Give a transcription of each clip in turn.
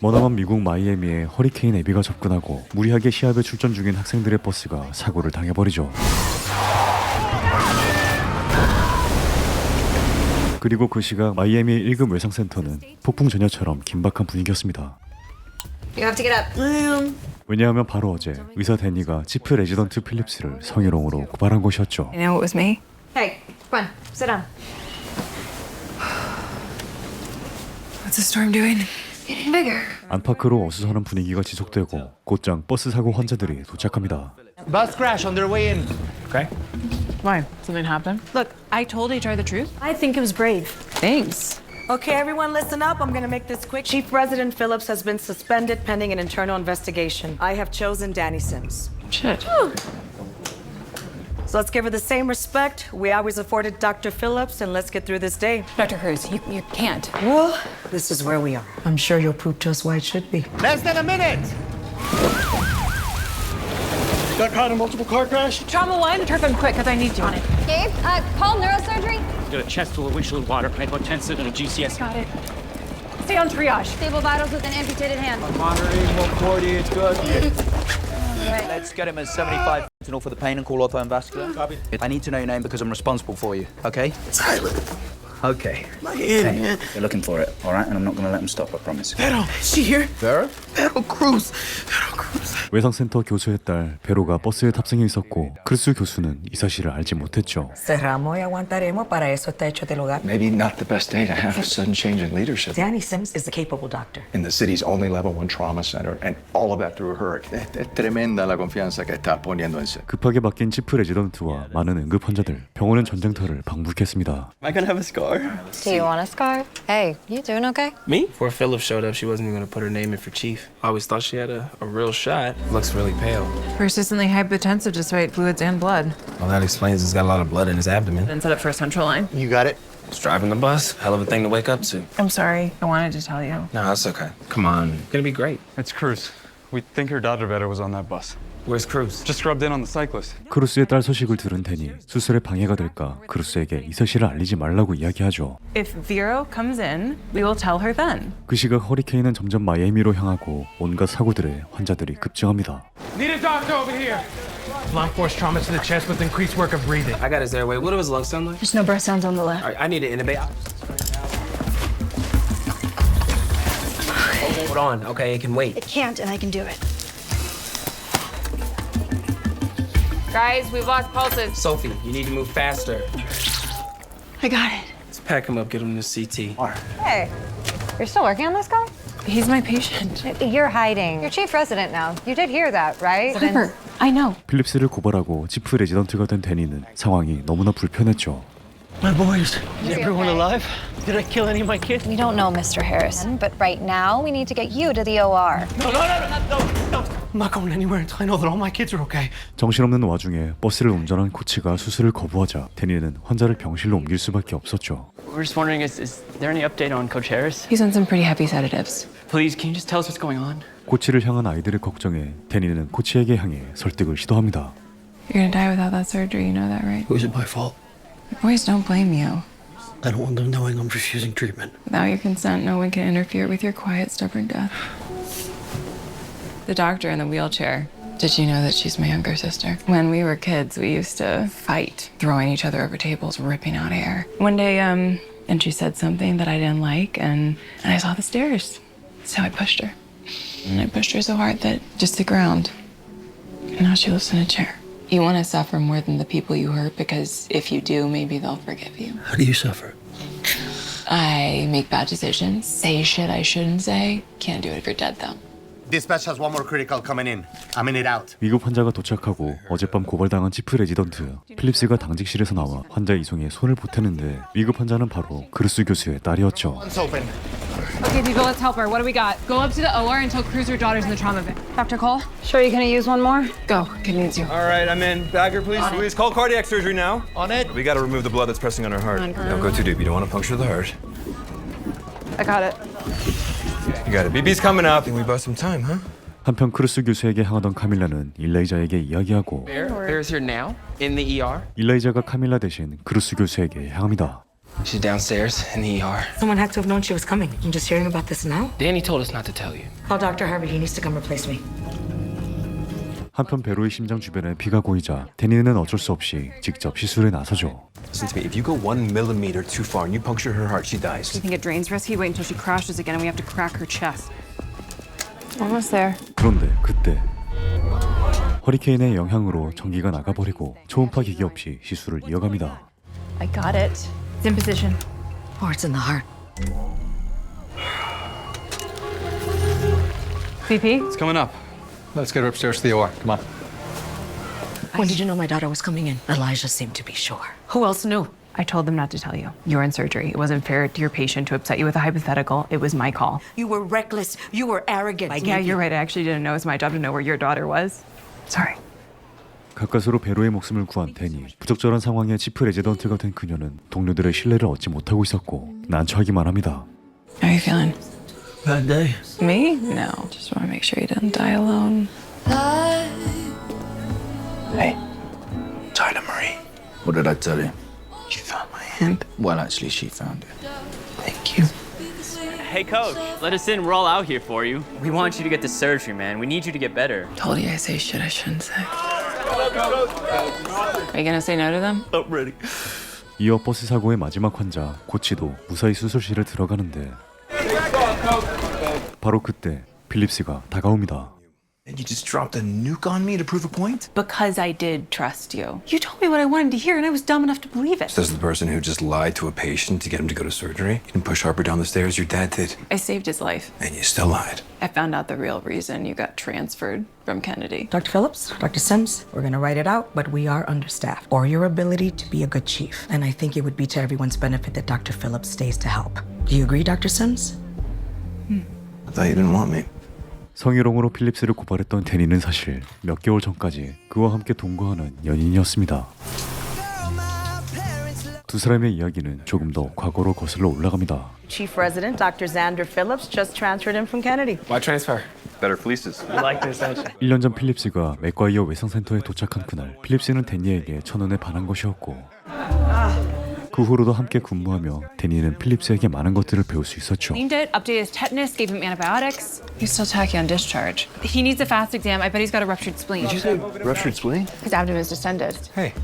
머나먼 미국 마이애미에 허리케인 애비가 접근하고 무리하게 시합에 출전 중인 학생들의 버스가 사고를 당해버리죠. 그리고 그 시각 마이애미 1급 외상센터는 폭풍 전야처럼 긴박한 분위기였습니다. You have to get up. 왜냐하면 바로 어제 의사 데니가 치프 레지던트 필립스를 성희롱으로 고발한 것이었죠. You know it was me? Hey, come on, sit down. What's the storm doing? Getting bigger. 안팎으로 어수선한 분위기가 지속되고 곧장 버스 사고 환자들이 도착합니다. Bus crash on their way in. Okay. Why? Something happened? Look, I told HR the truth. I think it was brave. Thanks. Okay, everyone listen up. I'm gonna make this quick. Chief Resident Phillips has been suspended pending an internal investigation. I have chosen Danny Sims. Shit. So let's give her the same respect we always afforded Dr. Phillips, and let's get through this day. Dr. Cruz, you can't. Well, this is where we are. I'm sure you'll prove to us why it should be. Less than a minute. Got caught in a multiple car crash? Trauma 1, turf him quick, because I need you on it. Gabe, call neurosurgery. Got a chest full of windshield water, hypotensive, and a GCS. Got it. Stay on triage. Stable vitals with an amputated hand. Monitoring 140, it's good. Let's get him at 75 fentanyl for the pain and call ortho and vascular. Copy. I need to know your name because I'm responsible for you, okay? Tyler, Okay. my head, man. You're looking for it, all right? And I'm not going to let him stop, I promise. Vero, is she here? Vera? Vero Cruz. Vero Cruz. 외상센터 교수의 딸 베로가 버스에 탑승해 있었고 크루스 교수는 이 사실을 알지 못했죠. Cerramos y aguantaremos. Para eso está hecho este lugar. Maybe not the best day to have a sudden change in leadership. Danny Sims is the capable doctor. In the city's only level 1 trauma center, and all of that through a hurricane. Es tremenda la confianza que está poniendo en serio. 급하게 바뀐 치프 레지던트와 많은 응급 환자들, 병원은 전쟁터를 방북했습니다. Am I gonna have a scar? Do you want a scar? Hey, you doing okay? Me? Before Phillips showed up, she wasn't even gonna put her name in for chief. I always thought she had a real shot. Looks really pale. Persistently hypotensive despite fluids and blood. Well, that explains he's got a lot of blood in his abdomen. Then set up for a central line. You got it. He's driving the bus. Hell of a thing to wake up to. I'm sorry. I wanted to tell you. No, that's okay. Come on. It's gonna be great. It's Cruz. We think her daughter Veta was on that bus. Where's Cruz? Just rubbed in on the cyclist. 크루스의 딸 소식을 들은 데니 수술에 방해가 될까 크루스에게 이 사실을 알리지 말라고 이야기하죠. If Vero comes in, we will tell her then. 그 시각 허리케인은 점점 마이애미로 향하고 온갖 사고들에 환자들이 급증합니다. Need a doctor over here. Blunt force trauma to the chest with increased work of breathing. I got his airway. What do his lungs sound like? There's no breath sounds on the left. All right, I need to intubate. Hold on. Okay, it can wait. It can't, and I can do it. Guys, we've lost pulses. Sophie, you need to move faster. I got it. Let's pack him up, get him to CT. Hey, you're still working on this guy? He's my patient. You're hiding. You're chief resident now. You did hear that, right? Clipper, I know. 필립스를 고발하고 치프 레지던트가 된 데니는 상황이 너무나 불편했죠. My boys. Is everyone alive? Did I kill any of my kids? We don't know, Mr. Harrison, but right now we need to get you to the OR. No. I'm not going anywhere until I know that all my kids are okay. 정신없는 와중에 버스를 운전한 코치가 수술을 거부하자 데니는 환자를 병실로 옮길 수밖에 없었죠. We're just wondering, is there any update on Coach Harris? He's on some pretty heavy sedatives. Please, can you just tell us what's going on? 코치를 향한 아이들의 걱정에 데니는 코치에게 향해 설득을 시도합니다. You're gonna die without that surgery, you know that, right? Was it my fault? Boys, don't blame you. I don't want them knowing I'm refusing treatment. Without your consent, no one can interfere with your quiet, stubborn death. The doctor in the wheelchair. Did you know that she's my younger sister? When we were kids, we used to fight, throwing each other over tables, ripping out hair. One day, and she said something that I didn't like, and I saw the stairs. So I pushed her. And I pushed her so hard that just the ground. And now she lives in a chair. You want to suffer more than the people you hurt because if you do, maybe they'll forgive you. How do you suffer? I make bad decisions, say shit I shouldn't say. Can't do it if you're dead, though. Dispatch has one more critical coming in. A minute out. 위급 환자가 도착하고 어젯밤 고발당한 치프 레지던트 필립스가 당직실에서 나와 환자 이송에 손을 보태는데 위급 환자는 바로 크루스 교수의 딸이었죠. One's open. Okay, people, let's help her. What do we got? Go up to the OR and tell Cruz her daughter's in the trauma vent. Dr. Cole, sure you're gonna use one more? Go, kid needs you. All right, I'm in. Bagger, please. Please call cardiac surgery now. On it. We got to remove the blood that's pressing on her heart. Don't go too deep. You don't want to puncture the heart. I got it. You got it. BB's coming up. Think we bought some time, huh? 한편 크루스 교수에게 향하던 카밀라는 일레이자에게 이야기하고 Bear's here now, in the ER. 일레이자가 카밀라 대신 크루스 교수에게 향합니다. She's downstairs in the ER. Someone had to have known she was coming. I'm just hearing about this now. Danny told us not to tell you. Call Dr. Harvey. He needs to come replace me. 한편 베로의 심장 주변에 피가 고이자 데니는 어쩔 수 없이 직접 시술에 나서죠. Listen to me. If you go 1 millimeter too far and you puncture her heart, she dies. You think it drains risky? Wait until she crashes again and we have to crack her chest. Almost there. 그런데 그때 허리케인의 영향으로 전기가 나가버리고 초음파 기계 없이 시술을 이어갑니다. I got it. It's in position. Or it's in the heart. VP? It's coming up. Let's get her upstairs to the OR. Come on. When did you know my daughter was coming in? Elijah seemed to be sure. Who else knew? I told them not to tell you. You were in surgery. It wasn't fair to your patient to upset you with a hypothetical. It was my call. You were reckless. You were arrogant. Yeah, you're right. I actually didn't know it was my job to know where your daughter was. Sorry. 가까스로 베로의 목숨을 구한 데니. 부적절한 상황에 치프 레지던트가 된 그녀는 동료들의 신뢰를 얻지 못하고 있었고 난처하기만 합니다. How are you feeling? Bad day. Me? No. Just want to make sure you didn't die alone. Hey, Tyler Marie. What did I tell you? You found my hand. Well, actually, she found it. Thank you. Hey, coach, let us in. We're all out here for you. We want you to get to surgery, man. We need you to get better. Told you I say shit I shouldn't say. Are you gonna say no to them? I'm ready. 이어 버스 사고의 마지막 환자 고치도 무사히 수술실에 들어가는데 바로 그때 필립스가 다가옵니다. And you just dropped a nuke on me to prove a point? Because I did trust you. You told me what I wanted to hear and I was dumb enough to believe it. Says the person who just lied to a patient to get him to go to surgery. You didn't push Harper down the stairs, your dad did. I saved his life. And you still lied. I found out the real reason you got transferred from Kennedy. Dr. Phillips, Dr. Sims, we're going to write it out, but we are understaffed. Or your ability to be a good chief. And I think it would be to everyone's benefit that Dr. Phillips stays to help. Do you agree, Dr. Sims? I thought you didn't want me. 성희롱으로 필립스를 고발했던 데니는 사실 몇 개월 전까지 그와 함께 동거하는 연인이었습니다. 두 사람의 이야기는 조금 더 과거로 거슬러 올라갑니다. Chief Resident Dr. Xander Phillips just transferred in from Kennedy. Why transfer? Better fleeces. We like this, don't you? 1년 전 필립스가 맥과이어 외상센터에 도착한 그날 필립스는 데니에게 첫눈에 반한 것이었고 그 후로도 함께 근무하며 데니는 필립스에게 많은 것들을 배울 수 있었죠. Cleaned it, updated his tetanus, gave him antibiotics. He's still tacky on discharge. He needs a fast exam. I bet he's got a ruptured spleen. Did you say ruptured spleen? His abdomen's distended. Hey,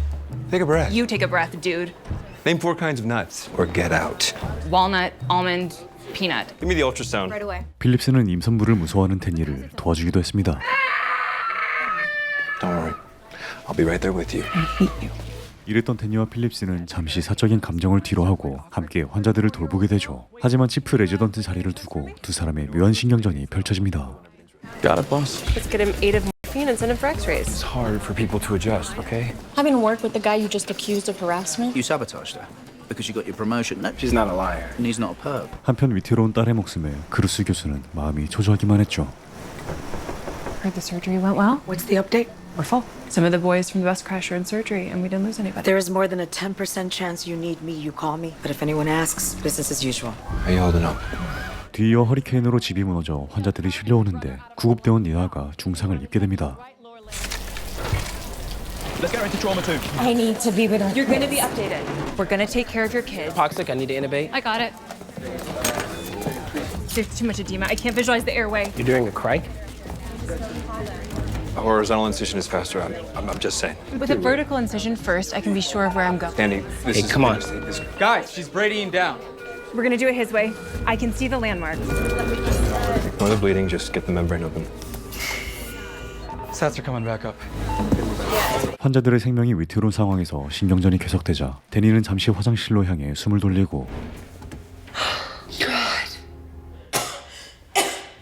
take a breath. You take a breath, dude. Name 4 kinds of nuts. Or get out. Walnut, almond, peanut. Give me the ultrasound. Right away. 필립스는 임산부를 무서워하는 데니를 도와주기도 했습니다. Don't worry. I'll be right there with you. 이랬던 데니와 필립스는 잠시 사적인 감정을 뒤로하고 함께 환자들을 돌보게 되죠. 하지만 치프 레지던트 자리를 두고 두 사람의 묘한 신경전이 펼쳐집니다. Got it, boss? Let's get him 8 of morphine and send him for x-rays. It's hard for people to adjust, okay? Having to work with the guy you just accused of harassment? You sabotaged her because you got your promotion. No, She's not a liar. and he's not a perv. 한편 위태로운 딸의 목숨에 그루스 교수는 마음이 초조하기만 했죠. Heard the surgery went well. What's the update? We're full. Some of the boys from the bus crashed are in surgery and we didn't lose anybody. There is more than a 10% chance you need me, you call me. But if anyone asks, business as usual. How you holding up? 뒤이어 허리케인으로 집이 무너져 환자들이 실려오는데 구급대원 니아가 중상을 입게 됩니다. Let's get her into trauma 2. I need to be with her. You're gonna be updated. We're gonna take care of your kid. Toxic, I need to intubate. I got it. There's too much edema. I can't visualize the airway. You're doing a crike? A horizontal incision is faster. I'm just saying. With a vertical incision first, I can be sure of where I'm going. Andy, this Hey, is... come on. This- Guys, she's bradying down. We're gonna do it his way. I can see the landmarks. Ignore the bleeding, just get the membrane open. Stats are coming back up. 환자들의 생명이 위태로운 상황에서 신경전이 계속되자 데니는 잠시 화장실로 향해 숨을 돌리고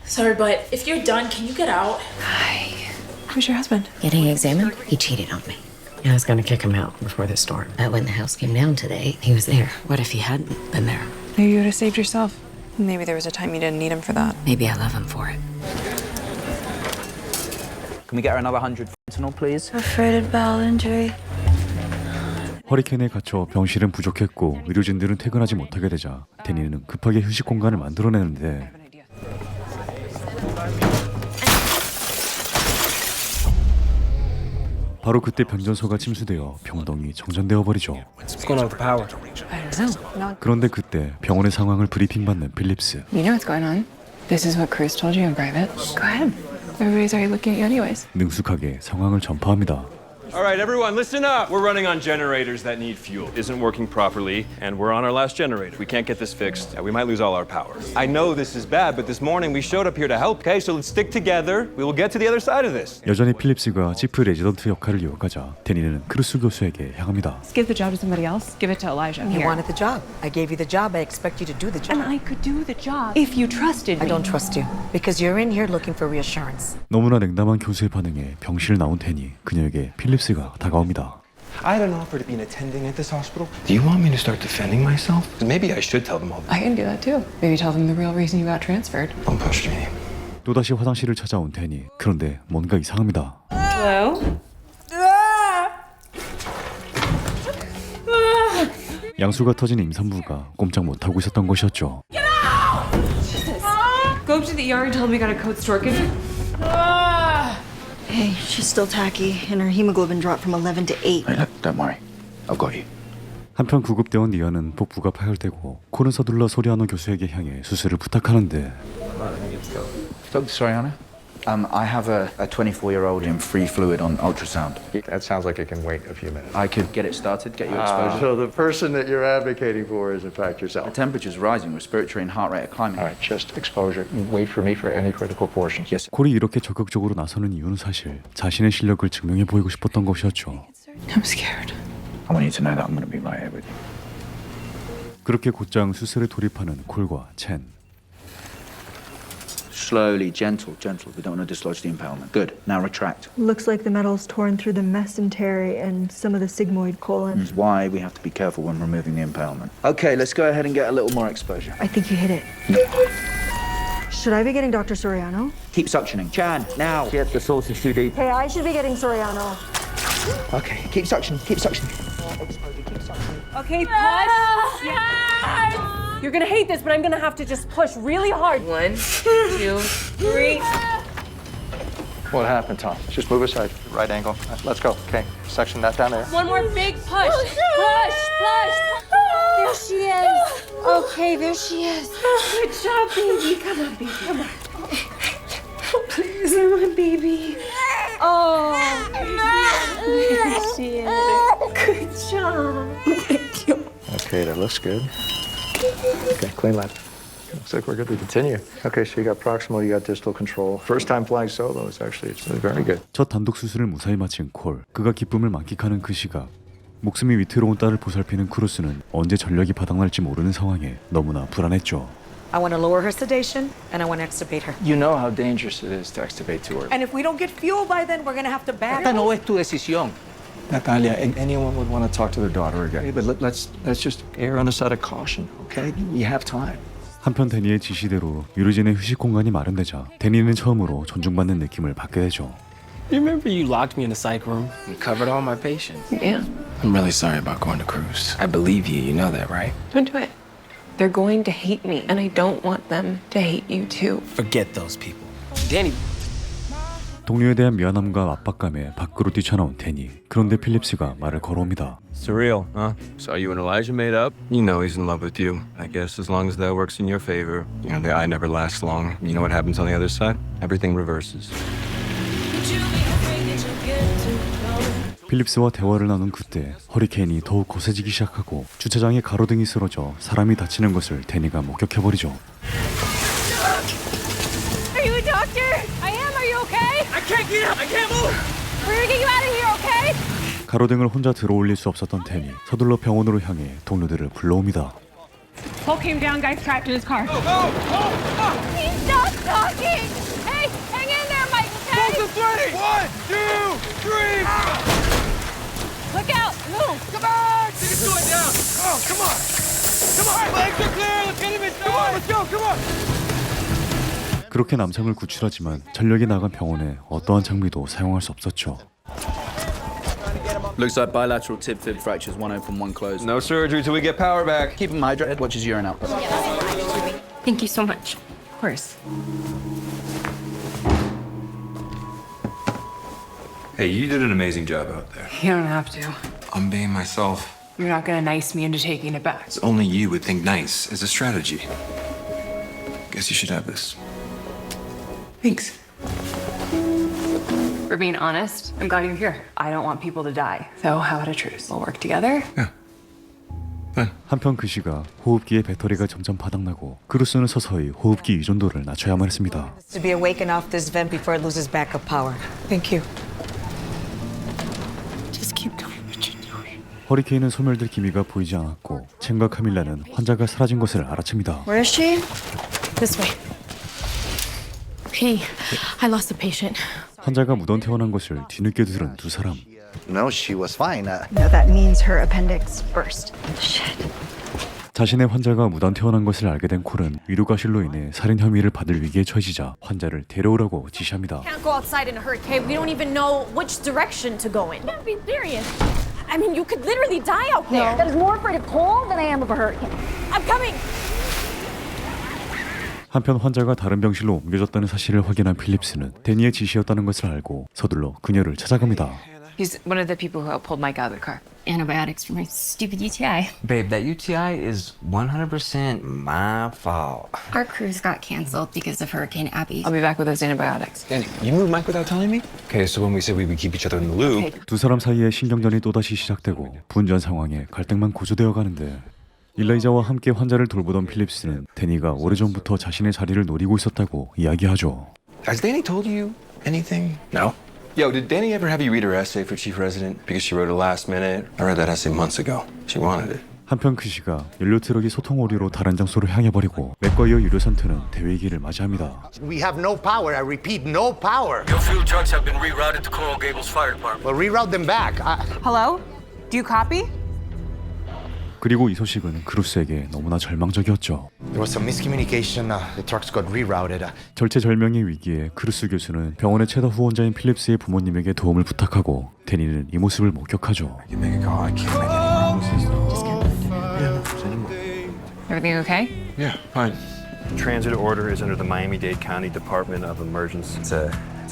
Sorry, but if you're done, can you get out? Who's your husband? Getting examined? He cheated on me. I was going to kick him out before the storm. But when the house came down today, he was there. What if he hadn't been there? Maybe you would have saved yourself. Maybe there was a time you didn't need him for that. Maybe I love him for it. Can we get her another 100 fentanyl, please? Afraid of bowel injury. 허리케인에 갇혀 병실은 부족했고 의료진들은 퇴근하지 못하게 되자 데니는 급하게 휴식 공간을 만들어내는데 바로 그때 변전소가 침수되어 병동이 정전되어 버리죠. What's going on with the power? I don't know. 그런데 그때 병원의 상황을 브리핑받는 필립스. You know what's going on. This is what Cruz told you in private. Go ahead. Everybody's already looking at you anyways. 능숙하게 상황을 전파합니다. All right, everyone, listen up. We're running on generators that need fuel. It isn't working properly, and we're on our last generator. We can't get this fixed. We might lose all our power. I know this is bad, but this morning we showed up here to help, okay? So let's stick together. We will get to the other side of this. 여전히 필립스가 치프 레지던트 역할을 이어가자 데니는 크루스 교수에게 향합니다. Give the job to somebody else. Give it to Elijah. You wanted the job. I gave you the job. I expect you to do the job. And I could do the job if you trusted me. I don't trust you because you're in here looking for reassurance. 너무나 냉담한 교수의 반응에 병실 나온 데니 그녀에게 필립스가 다가옵니다. I had an offer to be an attending at this hospital. Do you want me to start defending myself? Maybe I should tell them all that. I can do that too. Maybe tell them the real reason you got transferred. Don't push me. 또다시 화장실을 찾아온 데니. 그런데 뭔가 이상합니다. Hello? 양수가 터진 임산부가 꼼짝 못하고 있었던 것이었죠. Go up to the ER and tell them we got a code store. Hey, she's still tacky, and her hemoglobin dropped from 11 to 8. Hey, look, don't worry. I've got you. 한편 구급대원 리아는 복부가 파열되고 코를 서둘러 소리아노 교수에게 향해 수술을 부탁하는데 Dr. Soriano, I have a 24-year-old in free fluid on ultrasound. That sounds like it can wait a few minutes. I could get it started, get you exposure. So the person that you're advocating for is in fact The yourself. temperature's rising, respiratory and heart rate are climbing. All right, just exposure. Wait for me for any critical portion. Yes. 콜이 이렇게 적극적으로 나서는 이유는 사실 자신의 실력을 증명해 보이고 싶었던 것이었죠. I'm scared. I want you to know that I'm going to be right here with you. 그렇게 곧장 수술에 돌입하는 콜과 첸. Slowly, gentle. We don't want to dislodge the impalement. Good. Now retract. Looks like the metal's torn through the mesentery and some of the sigmoid colon. This is why we have to be careful when removing the impalement. Okay, let's go ahead and get a little more exposure. I think you hit it. Should I be getting Dr. Soriano? Keep suctioning. Chan, now. Get the source is too deep. Hey, I should be getting Soriano. Okay, keep suctioning. Okay, push. Yes. You're gonna hate this, but I'm gonna have to just push really hard. 1, 2, 3. What happened, Tom? Just move aside. Right angle. Let's go. Okay. Section that down there. One more big push. Push. There she is. Okay, there she is. Good job, baby. Come on, baby. Come on. Please, I want baby. Oh. There she is. Good job. Thank you. Okay, that looks good. Okay, clean lap. Looks like we're good to continue. Okay, so you got proximal, you got distal control. First time flying solo is actually it's very good. 첫 단독 수술을 무사히 마친 콜. 그가 기쁨을 만끽하는 그 시각. 목숨이 위태로운 딸을 보살피는 크루스는 언제 전력이 바닥날지 모르는 상황에 너무나 불안했죠. I want to lower her sedation and I want to extubate her. You know how dangerous it is to extubate too early. And if we don't get fuel by then, we're going to have to back. Esta no es tu decisión. Natalia, anyone would want to talk to their daughter again. But let's just err on the side of caution, okay? You have time. 한편 데니의 지시대로 유르진의 휴식 공간이 마련되자 데니는 처음으로 존중받는 느낌을 받게 되죠. You remember you locked me in the psych room and covered all my patients? Yeah. I'm really sorry about going to Cruz. I believe you. You know that, right? Don't do it. They're going to hate me, and I don't want them to hate you too. Forget those people. Danny. 동료에 대한 미안함과 압박감에 밖으로 뛰쳐나온 데니. 그런데 필립스가 말을 걸어옵니다. Surreal, huh? So you and Elijah made up? You know he's in love with you. I guess as long as that works in your favor. You know, the eye never lasts long. You know what happens on the other side? Everything reverses. 필립스와 대화를 나눈 그때 허리케인이 더욱 거세지기 시작하고 주차장에 가로등이 쓰러져 사람이 다치는 것을 데니가 목격해버리죠. Are you a doctor? I am. Are you okay? I can't get up. I can't move. We're gonna get you out of here, okay? 가로등을 혼자 들어올릴 수 없었던 데니 서둘러 병원으로 향해 동료들을 불러옵니다. Paul came down. Guy's trapped in his car. He's not talking. Hey, hang in there, Mike. Okay? 1, 2, 3. Look out! Move! Come on! Think it's going down! Oh, come on! Come on! Legs are clear! Let's get him inside! Come on, let's go! Come on! 그렇게 남성을 구출하지만 전력이 나간 병원에 어떠한 장비도 사용할 수 없었죠. Looks like bilateral tib fib fractures, one open, one closed. No surgery till we get power back. Keep him hydrated. Watch his urine out. Thank you so much. Of course. Hey, you did an amazing job out there. You don't have to. I'm being myself. You're not gonna nice me into taking it back. It's only you would think nice as a strategy. Guess you should have this. Thanks. For being honest, I'm glad you're here. I don't want people to die. So how about a truce? We'll work together. 한편 그 시가 호흡기의 배터리가 점점 바닥나고 크루스는 서서히 호흡기 의존도를 낮춰야만 했습니다. To be awakened off this vent before it loses backup power. Thank you. Just keep doing what you're doing. 허리케인은 소멸될 기미가 보이지 않았고 첸과 카밀라는 환자가 사라진 것을 알아챕니다. Where is she? This way. Hey, I lost a patient. 환자가 무던 태어난 것을 뒤늦게 들은 두 사람. No, she was fine. No, that means her appendix burst. Shit. 자신의 환자가 무단 태어난 것을 알게 된 콜은 위로가실로 인해 살인 혐의를 받을 위기에 처해지자 환자를 데려오라고 지시합니다. Can't go outside in a hurricane. We don't even know which direction to go in. Can't be serious. I mean, you could literally die out there. That is more afraid of cold than I am of a hurricane. I'm coming. 한편 환자가 다른 병실로 옮겨졌다는 사실을 확인한 필립스는 데니의 지시였다는 것을 알고 서둘러 그녀를 찾아갑니다. He's one of the people who helped pull Mike out of the car. Antibiotics for my stupid UTI. Babe, that UTI is 100% my fault. Our cruise got canceled because of Hurricane Abby. I'll be back with those antibiotics. Danny, you moved Mike without telling me? Okay, so when we said we would keep each other in the loop. 두 사람 사이에 신경전이 또다시 시작되고 분전 상황에 갈등만 고조되어 가는데 일라이자와 함께 환자를 돌보던 필립스는 데니가 오래전부터 자신의 자리를 노리고 있었다고 이야기하죠. Has Danny told you anything? No. Yo, did Danny ever have you read her essay for chief resident? Because she wrote it last minute. I read that essay months ago. She wanted it. 한편 그 시가 연료 트럭이 소통 오류로 다른 장소로 향해 버리고 맥과이어 유료선트는 대위기를 맞이합니다. We have no power. I repeat, no power. Your fuel trucks have been rerouted to Coral Gables Fire Department. Well, reroute them back. Hello? Do you copy? 그리고 이 소식은 크루스에게 너무나 절망적이었죠. There was some miscommunication. The trucks got rerouted. 절체절명의 위기에 크루스 교수는 병원의 최다 후원자인 필립스의 부모님에게 도움을 부탁하고 데니는 이 모습을 목격하죠. Everything okay? Yeah, fine. Transit order is under the Miami-Dade County Department of Emergency. It's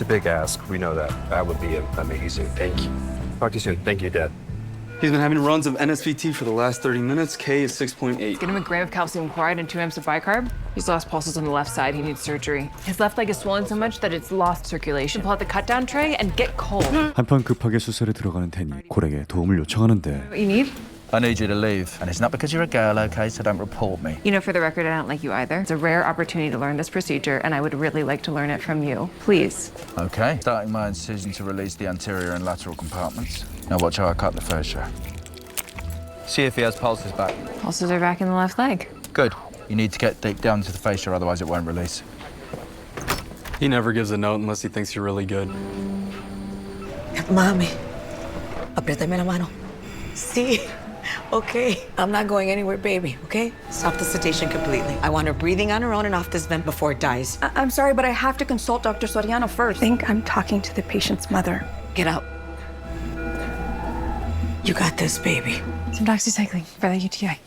a big ask. We know that. That would be amazing. Thank you. Talk to you soon. Thank you, Dad. He's been having runs of NSVT for the last 30 minutes. K is 6.8. Get him a gram of calcium chloride and 2 amps of bicarb. He's lost pulses on the left side. He needs surgery. His left leg is swollen so much that it's lost circulation. Pull out the cut-down tray and get cold. 한편 급하게 수술에 들어가는 데니 콜에게 도움을 요청하는데 What you need? I need you to leave. And it's not because you're a girl, okay? So don't report me. You know, for the record, I don't like you either. It's a rare opportunity to learn this procedure, and I would really like to learn it from you. Please. Okay. Starting my incision to release the anterior and lateral compartments. Now watch how I cut the fascia. See if he has pulses back. Pulses are back in the left leg. Good. You need to get deep down to the fascia, otherwise it won't release. He never gives a note unless he thinks you're really good. Mami, apriétame la mano. Sí. Okay. I'm not going anywhere, baby, okay? Stop the sedation completely. I want her breathing on her own and off this vent before it dies. I'm sorry, but I have to consult Dr. Soriano first. I think I'm talking to the patient's mother. Get out. You got this, baby. Some doxycycline for the UTI.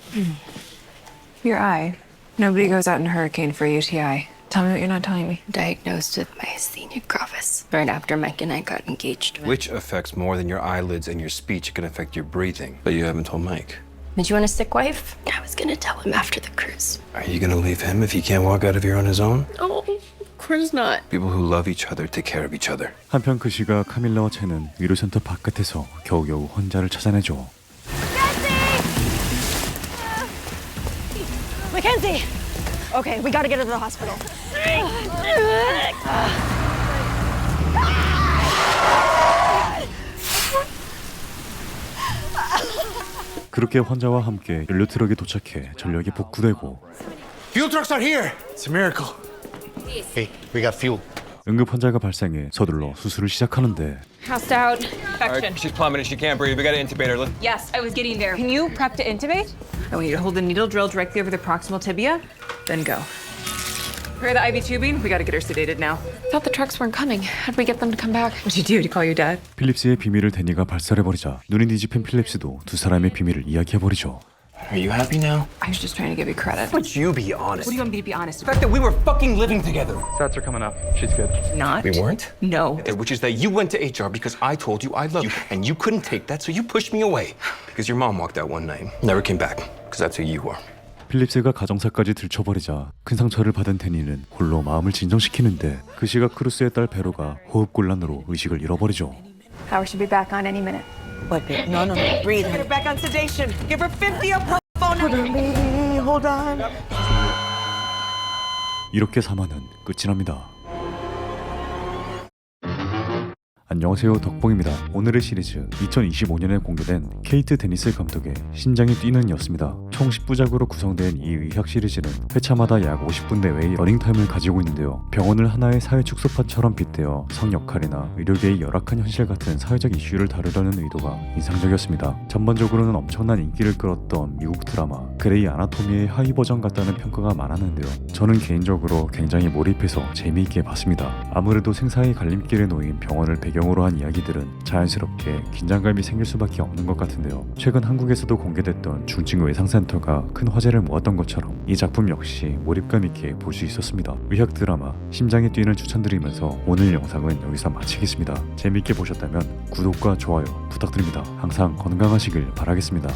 Your eye. Nobody goes out in a hurricane for a UTI. Tell me what you're not telling me. Diagnosed with myasthenia gravis right after Mike and I got engaged. Which affects more than your eyelids and your speech. It can affect your breathing. But you haven't told Mike. Did you want a sick wife? I was gonna tell him after the cruise. Are you gonna leave him if he can't walk out of here on his own? Oh, of course not. People who love each other take care of each other. 한편 그 시가 카밀라와 첸은 위로센터 바깥에서 겨우겨우 환자를 찾아내죠. Mackenzie! Okay, we gotta get her to the hospital. 그렇게 환자와 함께 연료 트럭이 도착해 전력이 복구되고 Fuel trucks are here. It's a miracle. Hey, we got fuel. 응급 환자가 발생해 서둘러 수술을 시작하는데 Passed out. All right, she's plummeting. She can't breathe. We gotta intubate her. Yes, I was getting there. Can you prep to intubate? I want you to hold the needle drill directly over the proximal tibia, then go. Prepare the IV tubing. We gotta get her sedated now. I thought the trucks weren't coming. How'd we get them to come back? What'd you do? Did you call your dad? 필립스의 비밀을 데니가 발설해버리자 눈이 뒤집힌 필립스도 두 사람의 비밀을 이야기해버리죠. Are you happy now? I was just trying to give you credit. Would you be honest? What do you want me to be honest The fact that we were fucking living together. Stats are coming up. She's good. Not. We weren't? No. Which is that you went to HR because I told you I love you, and you couldn't take that, so you pushed me away. Because your mom walked out one night, never came back, because that's who you are. 필립스가 가정사까지 들춰버리자 큰 상처를 받은 데니는 홀로 마음을 진정시키는데 그 시각 크루스의 딸 베로가 호흡곤란으로 의식을 잃어버리죠. Power should be back on any minute. What? No, no, no. Breathe. Get her back on sedation. Give her 50 up her phone. Hold on, baby. Hold on. 이렇게 3화는 끝이 납니다. 안녕하세요, 덕봉입니다. 오늘의 시리즈 2025년에 공개된 케이트 데니스 감독의 심장이 뛰는 이었습니다. 총 10부작으로 구성된 이 의학 시리즈는 회차마다 약 50분 내외의 러닝타임을 가지고 있는데요. 병원을 하나의 사회 축소판처럼 빗대어 성 역할이나 의료계의 열악한 현실 같은 사회적 이슈를 다루려는 의도가 인상적이었습니다. 전반적으로는 엄청난 인기를 끌었던 미국 드라마 그레이 아나토미의 하위 버전 같다는 평가가 많았는데요. 저는 개인적으로 굉장히 몰입해서 재미있게 봤습니다. 아무래도 생사의 갈림길에 놓인 병원을 배경으로 한 이야기들은 자연스럽게 긴장감이 생길 수밖에 없는 것 같은데요. 최근 한국에서도 공개됐던 중증 외상센터가 큰 화제를 모았던 것처럼 이 작품 역시 몰입감 있게 볼 수 있었습니다. 의학 드라마 심장이 뛰는 추천드리면서 오늘 영상은 여기서 마치겠습니다. 재밌게 보셨다면 구독과 좋아요 부탁드립니다. 항상 건강하시길 바라겠습니다.